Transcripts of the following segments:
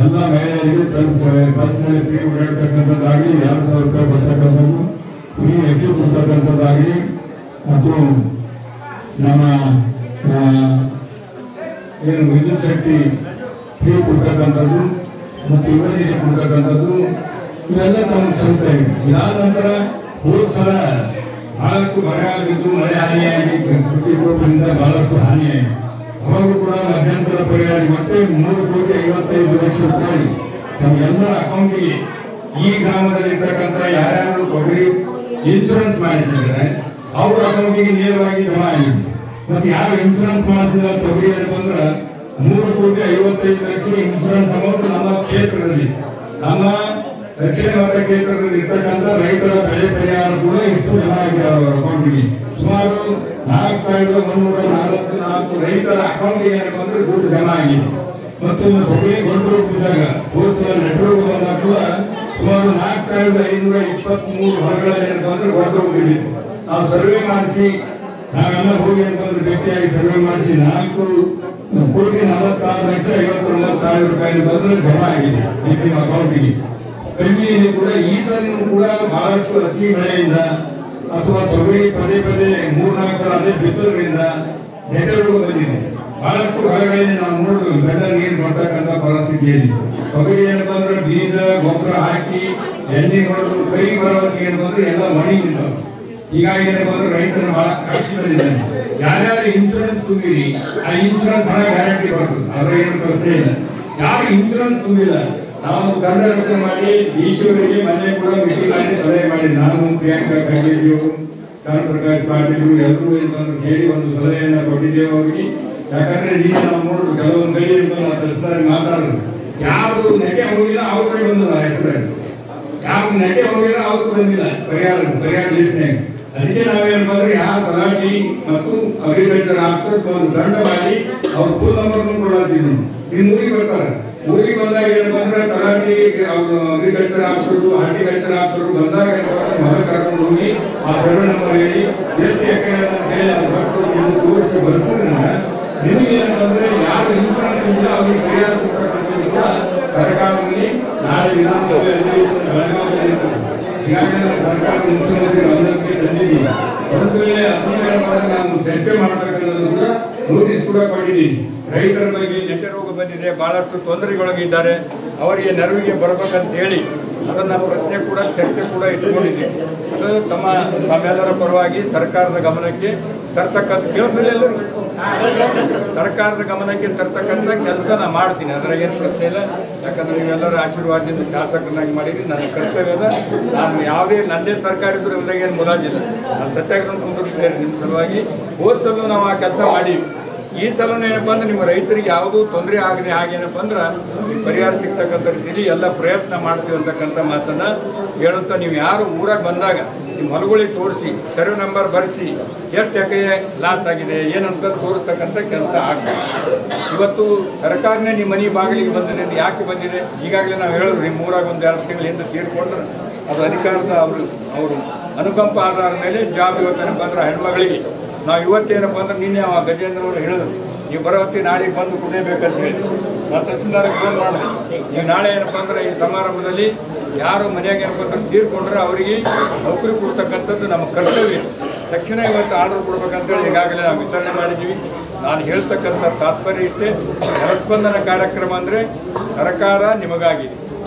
ಎಲ್ಲ ಮಹಿಳೆಯರಿಗೆ ಬಸ್ನಲ್ಲಿ ಫ್ರೀ ಓಡಾಡ್ತಕ್ಕಂಥದ್ದಾಗಲಿ 2,000 ರೂಪಾಯಿ ಬರ್ತಕ್ಕಂಥದ್ದು ಫ್ರೀ ಅಕ್ಕಿ ಕೊಡ್ತಕ್ಕಂಥದ್ದಾಗಲಿ ಮತ್ತು ನಮ್ಮ ಏನು ವಿದ್ಯುತ್ ಶಕ್ತಿ ಫ್ರೀ ಕೊಡ್ತಕ್ಕಂಥದ್ದು ಮತ್ತು ಯುವಜನ ಕೊಡ್ತಕ್ಕಂಥದ್ದು ಇವೆಲ್ಲ ನಮಗೆ ಸಿಗ್ತಾ ಇದೆ. ಇದಾದ ನಂತರ ಹೋದ ಸಲ ಬಹಳಷ್ಟು ಬರಗಾಲ ಬಿದ್ದು ಮಳೆ ಹಾನಿಯಾಗಿ ಕೃಷಿ ರೋಗದಿಂದ ಬಹಳಷ್ಟು ಹಾನಿಯಾಗಿದೆ. ಅವಾಗೂ ಕೂಡ ಮಧ್ಯಂತರ ಪರಿಹಾರ ಮತ್ತೆ 3,55,00,000 ರೂಪಾಯಿ ತಮ್ಮೆಲ್ಲ ಅಕೌಂಟಿಗೆ ಈ ಗ್ರಾಮದಲ್ಲಿರ್ತಕ್ಕಂಥ ಯಾರ್ಯಾರು ತೊಗರಿ ಇನ್ಶೂರೆನ್ಸ್ ಮಾಡಿಸಿದ್ರೆ ಅವ್ರ ಅಕೌಂಟಿಗೆ ನೇರವಾಗಿ ಜಮಾ ಆಗಿದೆ. ಮತ್ತೆ ಯಾರು ಇನ್ಶೂರೆನ್ಸ್ ಮಾಡಿಸಿಲ್ಲ ತೊಗರಿ ಅಂತಂದ್ರೆ 3,55,00,000 ಇನ್ಶೂರೆನ್ಸ್ ಅಮೌಂಟ್ ನಮ್ಮ ಕ್ಷೇತ್ರದಲ್ಲಿ ನಮ್ಮ ದಕ್ಷಿಣ ಭಾರತ ಕ್ಷೇತ್ರದಲ್ಲಿ ಇರ್ತಕ್ಕಂಥ ರೈತರ ಬೆಳೆ ಪರಿಹಾರ ಕೂಡ ಇಷ್ಟು ಜಮಾ ಆಗಿದೆ ಅವರ ಅಕೌಂಟಿಗೆ. ಸುಮಾರು 4,144 ರೈತರ ಅಕೌಂಟಿಗೆ ಏನಂದ್ರೆ ದುಡ್ಡು ಜಮಾ ಆಗಿದೆ. ಮತ್ತು ತೊಗರಿ ಗೊಂಡು ಬಿದ್ದಾಗ ಹೋದ ನೆಟ್ವರ್ಕ್ ಬಂದಾಗ ಕೂಡ ಸುಮಾರು 4,523 ಹೊರಗಳಲ್ಲಿ ಏನಂದ್ರೆ ಗೊಂಡು ಹೋಗಿದ್ವಿ. ನಾವು ಸರ್ವೆ ಮಾಡಿಸಿ ನಾವೆಲ್ಲ ಹೋಗಿ ಏನಂದ್ರೆ ಗಟ್ಟಿಯಾಗಿ ಸರ್ವೆ ಮಾಡಿಸಿ 4,46,59,000 ರೂಪಾಯಿ ಬಂದ್ರೆ ಜಮಾ ಆಗಿದೆ ನಿಮ್ಮ ಅಕೌಂಟಿಗೆ. ಕಮ್ಮಿಯಲ್ಲಿ ಕೂಡ ಈ ಸಲ ಕೂಡ ಬಹಳಷ್ಟು ಅತಿ ಮಳೆಯಿಂದ ಅಥವಾ ತೊಗರಿ ಪದೇ 3-4 ಸಲ ಅದೇ ಬಿತ್ತೋದ್ರಿಂದ ನೆಟ್ಟರು ಬಂದಿದೆ. ಬಹಳಷ್ಟು ಹೊರಗಳಲ್ಲಿ ನಾವು ನೋಡಿದ್ವಿ ಗಂಡ ನೀರು ಬರ್ತಕ್ಕಂಥ ಪರಿಸ್ಥಿತಿಯಲ್ಲಿ ತೊಗರಿ ಏನಪ್ಪ ಅಂದ್ರೆ ಬೀಜ ಗೊಬ್ಬರ ಹಾಕಿ ಎಣ್ಣೆ ಹೊಡೆದು ಕೈ ಬರೋದಕ್ಕೆ ಏನಪ್ಪ ಅಂದ್ರೆ ಎಲ್ಲ ಮಣಿ ನಿಂತವು. ಹೀಗಾಗಿ ಏನಪ್ಪ ಅಂದ್ರೆ ರೈತರು ಬಹಳ ಕಷ್ಟದಲ್ಲಿದ್ದಾನೆ. ಯಾರ್ಯಾರು ಇನ್ಶೂರೆನ್ಸ್ ತುಂಬಿರಿ ಆ ಇನ್ಶೂರೆನ್ಸ್ ಹಣ ಗ್ಯಾರಂಟಿ ಬರ್ತದೆ, ಅದ್ರ ಏನು ಪ್ರಶ್ನೆ ಇಲ್ಲ. ಯಾರು ಇನ್ಶೂರೆನ್ಸ್ ತುಂಬಿಲ್ಲ ನಾವು ದಂಡ ರಚನೆ ಮಾಡಿ ಈಶ್ವರಿಗೆ ಮನೆ ಕೂಡ ಮೀಟಿಂಗ್ ಆಗಿ ಸಲಹೆ ಮಾಡಿ ನಾನು ಪ್ರಿಯಾಂಕಾ ಖರ್ಗೆಜಿಯವರು ಚಾರು ಪ್ರಕಾಶ್ ಪಾಟೀಲ್ ಎಲ್ಲರೂ ಹೇಳಿ ಒಂದು ಸಲಹೆಯನ್ನ ಕೊಟ್ಟಿದ್ದೇವೆ ಅವರಿಗೆ. ಯಾಕಂದ್ರೆ ಈಗ ನಾವು ನೋಡುದು ಕೆಲವೊಂದು ಕೈ ತರಿಸ್ತಾರೆ ಮಾತಾಡೋದು ಯಾರು ನೆಗೆ ಹೋಗಿಲ್ಲ ಅವ್ರ ಕಡೆ ಬಂದದ ಹೆಸರಲ್ಲಿ, ಯಾರು ನೆಗೆ ಹೋಗಿಲ್ಲ ಅವ್ರು ಬಂದಿಲ್ಲ ಪರಿಹಾರ ಲಿಸ್ಟ್ನಾಗ. ಅದಕ್ಕೆ ನಾವೇನಪ್ಪ ಅಂದ್ರೆ ಯಾವ ತಲಾಟಿ ಮತ್ತು ಅಗ್ರಿಕಲ್ಚರ್ ಆಫೀಸರ್ ಒಂದು ದಂಡ ಮಾಡಿ ಅವ್ರ ಫುಲ್ ನಂಬರ್ ಕೊಡತ್ತೀವಿ. ಇನ್ನು ಊರಿಗೆ ಬರ್ತಾರೆ, ಊರಿಗೆ ಬಂದಾಗ ಏನಪ್ಪ ಅಂದ್ರೆ ತಲಾಟಿ ಅವರು ಅಗ್ರಿಕಲ್ಚರ್ ಆಫೀಸರ್ ಹಾರ್ಟಿಕಲ್ಚರ್ ಆಫೀಸರ್ ಬಂದಾಗ ಮೊದಲು ಕರ್ಕೊಂಡು ಹೋಗಿ ಆ ಸರ್ವೆ ನಂಬರ್ ಹೇಳಿ ಎಷ್ಟು ಎಕರೆ ಅಂತ ಹೇಳಿ ತೋರಿಸಿ ಬರ್ಸಿದ್ರಿಂದ ನಿಮಗೆ ಏನಪ್ಪ ಅಂದ್ರೆ ಯಾರು ಇನ್ಶೂರೆನ್ಸ್ ಇಲ್ಲ ಅವ್ರಿಗೆ ಪರಿಹಾರ ಕೊಡ್ತಕ್ಕಂಥದ್ದು ಕೂಡ ಸರ್ಕಾರದಲ್ಲಿ ನಾಳೆ ವಿಧಾನಸಭೆಯಲ್ಲಿ ಬೆಳಗಾವಿಯಲ್ಲಿ ಈಗಾಗಲೇ ಸರ್ಕಾರದ ಮುಖ್ಯಮಂತ್ರಿ ಗಮನಕ್ಕೆ ತಂದಿದ್ದೀವಿ. ಒಂದು ವೇಳೆ ಅದನ್ನ ನಾವು ಚರ್ಚೆ ಮಾಡಬೇಕನ್ನೋದು ಕೂಡ ನೋಟಿಸ್ ಕೂಡ ಕೊಟ್ಟಿದ್ದೀವಿ. ರೈತರ ಬಗ್ಗೆ ನೆಟ್ಟೆ ರೋಗ ಬಂದಿದೆ, ಬಹಳಷ್ಟು ತೊಂದರೆಗೊಳಗಿದ್ದಾರೆ, ಅವರಿಗೆ ನೆರವಿಗೆ ಬರಬೇಕಂತ ಹೇಳಿ ಅದನ್ನ ಪ್ರಶ್ನೆ ಕೂಡ ಚರ್ಚೆ ಕೂಡ ಇಟ್ಕೊಂಡಿದ್ದೀವಿ. ಅದು ತಮ್ಮೆಲ್ಲರ ಪರವಾಗಿ ಸರ್ಕಾರದ ಗಮನಕ್ಕೆ ತರ್ತಕ್ಕಂಥ ಸರ್ಕಾರದ ಗಮನಕ್ಕೆ ತರ್ತಕ್ಕಂಥ ಕೆಲಸ ನಾನು ಮಾಡ್ತೀನಿ, ಅದರ ಏನು ಪ್ರಶ್ನೆ ಇಲ್ಲ. ಯಾಕಂದ್ರೆ ನೀವೆಲ್ಲರ ಆಶೀರ್ವಾದದಿಂದ ಶಾಸಕರನ್ನಾಗಿ ಮಾಡಿದ್ರಿ, ನನ್ನ ಕರ್ತವ್ಯದ ನಾನು ಯಾವುದೇ ನಂದೇ ಸರ್ಕಾರ ಇದ್ರೂ ಎಲ್ಲರಿಗೇನು ಮುಲಾಜಿಲ್ಲ, ನಾನು ಸತ್ಯಾಗ್ರಹ ಕುಂದಿರ್ತೇನೆ ನಿಮ್ಮ ಸಲುವಾಗಿ. ಹೋದ ಸಲ ನಾವು ಆ ಕೆಲಸ ಮಾಡೀವಿ. ಈ ಸಲನೂ ಏನಪ್ಪ ಅಂದ್ರೆ ನಿಮ್ಮ ರೈತರಿಗೆ ಯಾವುದೂ ತೊಂದರೆ ಆಗದೆ ಹಾಗೇನಪ್ಪ ಅಂದ್ರೆ ಪರಿಹಾರ ಸಿಗ್ತಕ್ಕಂಥ ರೀತಿಯಲ್ಲಿ ಎಲ್ಲ ಪ್ರಯತ್ನ ಮಾಡ್ತೀವಿ ಅಂತಕ್ಕಂಥ ಮಾತನ್ನು ಹೇಳುತ್ತಾ, ನೀವು ಯಾರು ಊರಾಗ ಬಂದಾಗ ನಿಮ್ಮ ಹೊಲಗಳಿಗೆ ತೋರಿಸಿ ಸರ್ವೆ ನಂಬರ್ ಬರೆಸಿ ಎಷ್ಟು ಎಕರೆ ಲಾಸ್ ಆಗಿದೆ ಏನಂತ ತೋರಿಸ್ತಕ್ಕಂಥ ಕೆಲಸ ಆಗ್ತದೆ. ಇವತ್ತು ಸರ್ಕಾರನೇ ನಿಮ್ಮ ಮನೆ ಬಾಗಿಲಿಗೆ ಬಂದಿದೆ, ಯಾಕೆ ಬಂದಿದೆ ಈಗಾಗಲೇ ನಾವು ಹೇಳಿದ್ರಿ, ನಿಮ್ಮ ಊರಾಗ ಒಂದು 2 ತಿಂಗಳ ಹಿಂದೆ ತೀರ್ಕೊಂಡ್ರೆ ಅದು ಅಧಿಕಾರದ ಅವರು ಅನುಕಂಪ ಆಧಾರದ ಮೇಲೆ ಜಾಬ್ ಇವತ್ತೇನಪ್ಪ ಅಂದ್ರೆ ಹೆಣ್ಮಗಳಿಗೆ ನಾವು ಇವತ್ತೇನಪ್ಪ ಅಂದ್ರೆ ನಿನ್ನೆ ಆ ಗಜೇಂದ್ರ ಅವರು ಹೇಳಿದ್ರು, ನೀವು ಬರೋತ್ತಿ ನಾಳೆಗೆ ಬಂದು ಕುಡಿಯಬೇಕಂತ ಹೇಳಿ ನಾನು ತಹಸೀಲ್ದಾರ್ಗೆ ಫೋನ್ ಮಾಡಿದೆ. ನೀವು ನಾಳೆ ಏನಪ್ಪ ಅಂದ್ರೆ ಈ ಸಮಾರಂಭದಲ್ಲಿ ಯಾರು ಮನೆಯಾಗ ಏನಪ್ಪ ಅಂದ್ರೆ ತೀರ್ಕೊಂಡ್ರೆ ಅವರಿಗೆ ನೌಕರಿ ಕೊಡ್ತಕ್ಕಂಥದ್ದು ನಮ್ಮ ಕರ್ತವ್ಯ. ತಕ್ಷಣ ಇವತ್ತು ಆರ್ಡರ್ ಕೊಡ್ಬೇಕಂತೇಳಿ ಈಗಾಗಲೇ ನಾವು ವಿತರಣೆ ಮಾಡಿದ್ದೀವಿ. ನಾನು ಹೇಳ್ತಕ್ಕಂಥ ತಾತ್ಪರ್ಯ ಇಷ್ಟೇ, ಜನಸ್ಪಂದನ ಕಾರ್ಯಕ್ರಮ ಅಂದರೆ ಸರ್ಕಾರ ನಿಮಗಾಗಿದೆ.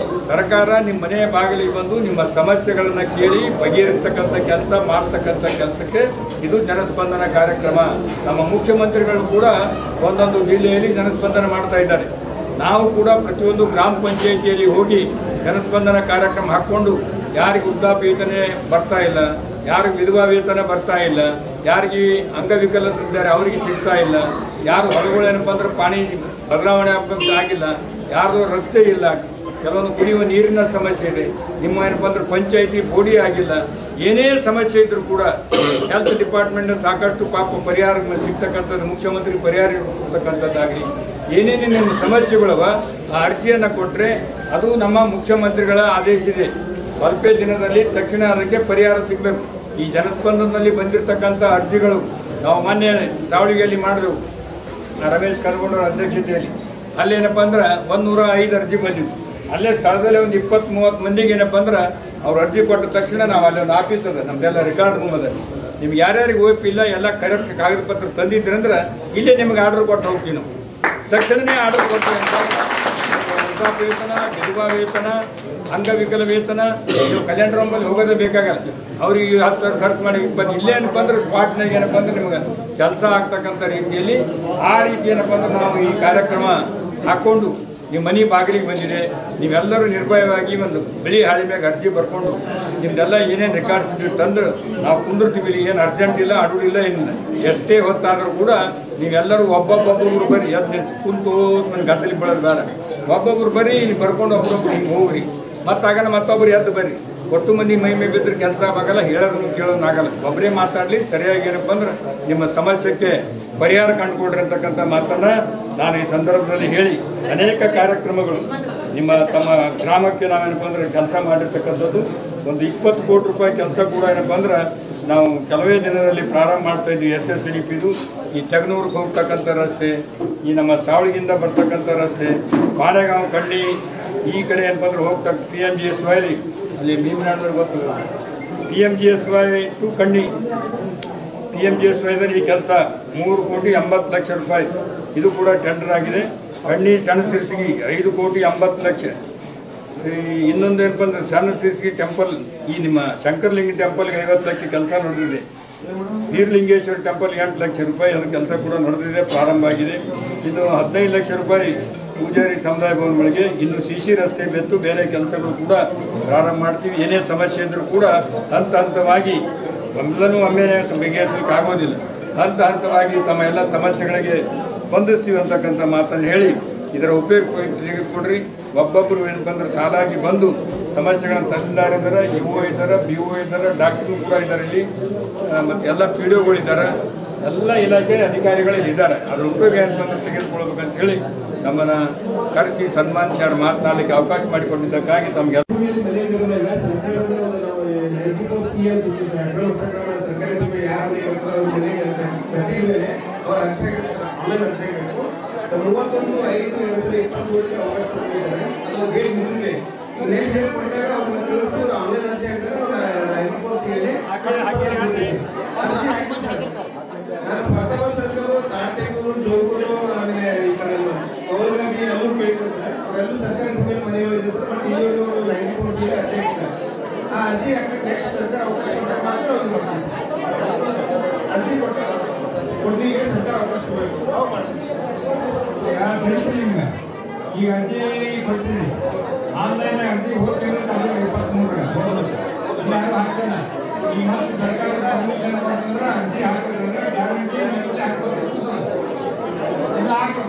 ಸರ್ಕಾರ ನಿಮ್ಮ ಮನೆಯ ಬಾಗಿಲಿಗೆ ಬಂದು ನಿಮ್ಮ ಸಮಸ್ಯೆಗಳನ್ನು ಕೇಳಿ ಬಗೆಹರಿಸ್ತಕ್ಕಂಥ ಕೆಲಸ ಮಾಡ್ತಕ್ಕಂಥ ಕೆಲಸಕ್ಕೆ ಇದು ಜನಸ್ಪಂದನ ಕಾರ್ಯಕ್ರಮ. ನಮ್ಮ ಮುಖ್ಯಮಂತ್ರಿಗಳು ಕೂಡ ಒಂದೊಂದು ಜಿಲ್ಲೆಯಲ್ಲಿ ಜನಸ್ಪಂದನ ಮಾಡ್ತಾ ಇದ್ದಾರೆ. ನಾವು ಕೂಡ ಪ್ರತಿಯೊಂದು ಗ್ರಾಮ ಪಂಚಾಯಿತಿಯಲ್ಲಿ ಹೋಗಿ ಜನಸ್ಪಂದನ ಕಾರ್ಯಕ್ರಮ ಹಾಕ್ಕೊಂಡು ಯಾರಿಗೆ ವೃದ್ಧಾಪ್ಯ ವೇತನ ಬರ್ತಾ ಇಲ್ಲ, ಯಾರಿಗೆ ವಿಧವಾ ವೇತನ ಬರ್ತಾ ಇಲ್ಲ, ಯಾರಿಗೆ ಅಂಗವಿಕಲರಿದ್ದಾರೆ ಅವರಿಗೆ ಸಿಗ್ತಾ ಇಲ್ಲ, ಯಾರು ಹೊಲಗಳೇನಪ್ಪ ಅಂದ್ರೆ ಪಾಣಿ ಬದಲಾವಣೆ ಆಗಿಲ್ಲ, ಯಾರ್ದು ರಸ್ತೆ ಇಲ್ಲ, ಕೆಲವೊಂದು ಕುಡಿಯುವ ನೀರಿನ ಸಮಸ್ಯೆ ಇದೆ, ನಿಮ್ಮ ಏನಪ್ಪ ಅಂದ್ರೆ ಪಂಚಾಯಿತಿ ಬೋಡಿ ಆಗಿಲ್ಲ, ಏನೇ ಸಮಸ್ಯೆ ಇದ್ದರೂ ಕೂಡ ಹೆಲ್ತ್ ಡಿಪಾರ್ಟ್ಮೆಂಟ್ ಸಾಕಷ್ಟು ಪಾಪ ಪರಿಹಾರ ಸಿಗ್ತಕ್ಕಂಥದ್ದು, ಮುಖ್ಯಮಂತ್ರಿ ಪರಿಹಾರ ಕೊಡ್ತಕ್ಕಂಥದ್ದಾಗಲಿ, ಏನೇನು ನಿಮ್ಮ ಸಮಸ್ಯೆಗಳವ ಆ ಅರ್ಜಿಯನ್ನು ಕೊಟ್ಟರೆ ಅದು ನಮ್ಮ ಮುಖ್ಯಮಂತ್ರಿಗಳ ಆದೇಶ ಇದೆ. ಸ್ವಲ್ಪ ದಿನದಲ್ಲಿ ತಕ್ಷಣ ಅದಕ್ಕೆ ಪರಿಹಾರ ಸಿಗಬೇಕು. ಈ ಜನಸ್ಪಂದನದಲ್ಲಿ ಬಂದಿರತಕ್ಕಂಥ ಅರ್ಜಿಗಳು ನಾವು ಮೊನ್ನೆ ಸಾವಳಿಗೆಯಲ್ಲಿ ಮಾಡಿದೆವು, ರಮೇಶ್ ಕನಗೊಂಡವ್ರ ಅಧ್ಯಕ್ಷತೆಯಲ್ಲಿ. ಅಲ್ಲೇನಪ್ಪ ಅಂದ್ರೆ 105 ಅರ್ಜಿ ಬಂದಿವು. ಅಲ್ಲೇ ಸ್ಥಳದಲ್ಲೇ ಒಂದು 20-30 ಮಂದಿಗೆ ಏನಪ್ಪ ಅಂದ್ರೆ ಅವ್ರು ಅರ್ಜಿ ಕೊಟ್ಟ ತಕ್ಷಣ ನಾವು ಅಲ್ಲಿ ಒಂದು ಆಫೀಸ್ ಅದ, ನಮ್ದೆಲ್ಲ ರೆಕಾರ್ಡ್ ರೂಮ್ ಅದ. ನಿಮ್ಗೆ ಯಾರ್ಯಾರಿಗೆ ಒಪ್ಪಿಲ್ಲ ಎಲ್ಲ ಕರೆಕ್ಟ್ ಕಾಗದ ಪತ್ರ ತಂದಿದ್ರಂದ್ರೆ ಇಲ್ಲೇ ನಿಮ್ಗೆ ಆರ್ಡರ್ ಕೊಟ್ಟು ಹೋಗ್ತೀವಿ. ನಾವು ತಕ್ಷಣವೇ ಆರ್ಡರ್ ಕೊಡ್ತೀವಿ ಅಂತ. ವೃದ್ಧಾಪ್ಯ ವೇತನ, ವಿಧವಾ ವೇತನ, ಅಂಗವಿಕಲ ವೇತನ ನೀವು ಕಲ್ಯಾಣ ರೂಮಲ್ಲಿ ಹೋಗೋದೇ ಬೇಕಾಗಲ್ಲ. ಅವ್ರಿಗೆ 10 ಸಾವಿರ ಖರ್ಚು ಮಾಡಿ ಇಲ್ಲೇ ಏನಪ್ಪ ಅಂದ್ರೆ ಸ್ಪಾಟ್ನಾಗ ಏನಪ್ಪ ಅಂದ್ರೆ ನಿಮ್ಗೆ ಕೆಲಸ ಆಗ್ತಕ್ಕಂಥ ರೀತಿಯಲ್ಲಿ ಆ ರೀತಿ ಏನಪ್ಪ ಅಂದ್ರೆ ನಾವು ಈ ಕಾರ್ಯಕ್ರಮ ಹಾಕ್ಕೊಂಡು ನಿಮ್ಮ ಮನೆ ಬಾಗಿಲಿಗೆ ಬಂದಿದೆ. ನೀವೆಲ್ಲರೂ ನಿರ್ಭಯವಾಗಿ ಒಂದು ಬಿಳಿ ಹಾಳಿ ಮ್ಯಾಗ ಅರ್ಜಿ ಬರ್ಕೊಂಡು ನಿಮ್ದೆಲ್ಲ ಏನೇನು ರೆಕಾರ್ಡ್ಸ್ ಇದ್ದೀವಿ ತಂದು ನಾವು ಕುಂದಿರ್ತೀವಿ. ಏನು ಅರ್ಜೆಂಟ್ ಇಲ್ಲ, ಅಡುಡಿಲ್ಲ, ಏನಿಲ್ಲ. ಎಷ್ಟೇ ಹೊತ್ತಾದರೂ ಕೂಡ ನೀವೆಲ್ಲರೂ ಒಬ್ಬೊಬ್ಬೊಬ್ಬರು ಬರ್ರಿ, ಎದ್ದು ಕುಂತು ನನ್ನ ಗದ್ದಲಿ ಬೀಳೋದು ಬೇಡ. ಒಬ್ಬೊಬ್ರು ಬರ್ರಿ, ಇಲ್ಲಿ ಬರ್ಕೊಂಡು ಒಬ್ಬರೊಬ್ರು ಹಿಂಗೆ ಹೋಗ್ರಿ, ಮತ್ತಾಗಲ್ಲ ಮತ್ತೊಬ್ಬರು ಎದ್ದು ಬರ್ರಿ. ಒಟ್ಟು ಮಂದಿ ಮೈ ಮೇ ಬಿದ್ದರೆ ಕೆಲಸ ಆಗಲ್ಲ, ಹೇಳೋದನ್ನು ಕೇಳೋದಾಗಲ್ಲ. ಒಬ್ಬರೇ ಮಾತಾಡಲಿ, ಸರಿಯಾಗಿ ಏನಪ್ಪ ಅಂದ್ರೆ ನಿಮ್ಮ ಸಮಸ್ಯೆಗೆ ಪರಿಹಾರ ಕಂಡುಕೊಡ್ರಿ ಅಂತಕ್ಕಂಥ ಮಾತನ್ನು ನಾನು ಈ ಸಂದರ್ಭದಲ್ಲಿ ಹೇಳಿ, ಅನೇಕ ಕಾರ್ಯಕ್ರಮಗಳು ನಿಮ್ಮ ತಮ್ಮ ಗ್ರಾಮಕ್ಕೆ ನಾವೇನಪ್ಪ ಅಂದ್ರೆ ಕೆಲಸ ಮಾಡಿರ್ತಕ್ಕಂಥದ್ದು ಒಂದು 20 ಕೋಟಿ ರೂಪಾಯಿ ಕೆಲಸ ಕೂಡ ಏನಪ್ಪ ಅಂದ್ರೆ ನಾವು ಕೆಲವೇ ದಿನದಲ್ಲಿ ಪ್ರಾರಂಭ ಮಾಡ್ತಾಯಿದ್ವಿ. SSDPದು ಈ ತೆಗನೂರಿಗೆ ಹೋಗ್ತಕ್ಕಂಥ ರಸ್ತೆ, ಈ ನಮ್ಮ ಸಾವಳಿಗಿಂದ ಬರ್ತಕ್ಕಂಥ ರಸ್ತೆ, ಪಾಣೆಗಾಂವ್ ಕಣ್ಣಿ ಈ ಕಡೆ ಏನಪ್ಪ ಅಂದ್ರೆ ಹೋಗ್ತಕ್ಕ PMGSY ಅಲ್ಲಿ ಭೀಮನಾಡದಲ್ಲಿ ಗೊತ್ತದ PMGSY ಟು ಕಣ್ಣಿ. PMGSYದಲ್ಲಿ ಈ ಕೆಲಸ 3,80,00,000 ರೂಪಾಯಿ ಇದು ಕೂಡ ಟೆಂಡರ್ ಆಗಿದೆ. ಕಣ್ಣಿ ಸಣ್ಣ ಸಿರ್ಸಿಗಿ 5,80,00,000. ಇನ್ನೊಂದು ಏನಪ್ಪ ಅಂದ್ರೆ ಸಣ್ಣ ಸಿರ್ಸಿಗಿ ಟೆಂಪಲ್, ಈ ನಿಮ್ಮ ಶಂಕರಲಿಂಗ ಟೆಂಪಲ್ಗೆ 50 ಲಕ್ಷ ಕೆಲಸ ನಡೆದಿದೆ. ನೀರ್ಲಿಂಗೇಶ್ವರ ಟೆಂಪಲ್ 8 ಲಕ್ಷ ರೂಪಾಯಿ ಅದರ ಕೆಲಸ ಕೂಡ ನಡೆದಿದೆ, ಪ್ರಾರಂಭ ಆಗಿದೆ. ಇನ್ನು 15 ಲಕ್ಷ ರೂಪಾಯಿ ಪೂಜಾರಿ ಸಮುದಾಯ ಭವನಗಳಿಗೆ. ಇನ್ನು CC ರಸ್ತೆ ಬೆತ್ತು ಬೇರೆ ಕೆಲಸಗಳು ಕೂಡ ಪ್ರಾರಂಭ ಮಾಡ್ತೀವಿ. ಏನೇ ಸಮಸ್ಯೆ ಇದ್ದರೂ ಕೂಡ ಹಂತ ಹಂತವಾಗಿ ಎಲ್ಲನೂ ಒಮ್ಮೆನೇ ಬಗೆಹರಿಸಲಿಕ್ಕೆ ಆಗೋದಿಲ್ಲ. ಹಂತ ಹಂತವಾಗಿ ತಮ್ಮ ಎಲ್ಲ ಸಮಸ್ಯೆಗಳಿಗೆ ಸ್ಪಂದಿಸ್ತೀವಿ ಅಂತಕ್ಕಂಥ ಮಾತನ್ನು ಹೇಳಿ ಇದರ ಉಪಯೋಗ ತೆಗೆದುಕೊಡ್ರಿ. ಒಬ್ಬೊಬ್ಬರು ಏನಪ್ಪ ಅಂದ್ರೆ ಸಾಲಾಗಿ ಬಂದು ಸಮಸ್ಯೆಗಳನ್ನು ತಹಸೀಲ್ದಾರ್ ಇದ್ದಾರೆ, UO ಇದ್ದಾರೆ, BO ಇದ್ದಾರೆ, ಡಾಕ್ಟರ್ಗಳು ಕೂಡ ಇದ್ದಾರೆ ಇಲ್ಲಿ, ಮತ್ತು ಎಲ್ಲ PDOಗಳಿದ್ದಾರೆ, ಎಲ್ಲ ಇಲಾಖೆ ಅಧಿಕಾರಿಗಳಲ್ಲಿ ಇದ್ದಾರೆ. ಅದ್ರ ಉಪಯೋಗ ಏನಪ್ಪ ಅಂದ್ರೆ ತೆಗೆದುಕೊಳ್ಬೇಕಂತ ಹೇಳಿ ನಮ್ಮನ್ನು ಕರೆಸಿ ಸನ್ಮಾನಿಸಿ ಅವ್ರು ಮಾತನಾಡಲಿಕ್ಕೆ ಅವಕಾಶ ಮಾಡಿಕೊಟ್ಟಿದ್ದಕ್ಕಾಗಿ ತಮಗೆ ಸರ್ಕಾರಿ ಭೂಮಿಯಲ್ಲಿ ಮನೆಗಳಿದೆ ಸರ್. ಬಟ್ ಇಲ್ಲಿವರೆಗೂ 94 ಸಿ ಅರ್ಜಿ ಹಾಕಿದ್ದಾರೆ. ಆ ಅರ್ಜಿ ಹಾಕಕ್ಕೆ ನೆಕ್ಸ್ಟ್ ಸರ್ಕಾರ ಅವಕಾಶ ಕೊಟ್ಟಾಗ ಮಾತ್ರ ನಾವು ಮಾಡ್ತೀವಿ. ಅರ್ಜಿ ಕೊಡ್ಲಿಕ್ಕೆ ಸರ್ಕಾರ ಅವಕಾಶ ಕೊಡಬೇಕು, ನಾವು ಮಾಡ್ತೀವಿ. ಈಗ ಅರ್ಜಿ ಕೊಡ್ತೀನಿ, ಆನ್ಲೈನ್ ಅರ್ಜಿ ಹೋಗ್ತೀವಿ 23 ಹಾಕ್ತಾನೆ. ಈ ಮತ್ತೆ ಸರ್ಕಾರ ಪರ್ಮಿಷನ್ ಕೊಟ್ಟಂದ್ರೆ ಅರ್ಜಿ ಹಾಕಿದ್ರೆ ಗ್ಯಾರಂಟಿ ಹಾಕ್ಬೋದು. ಇದು ಹಾಕಿ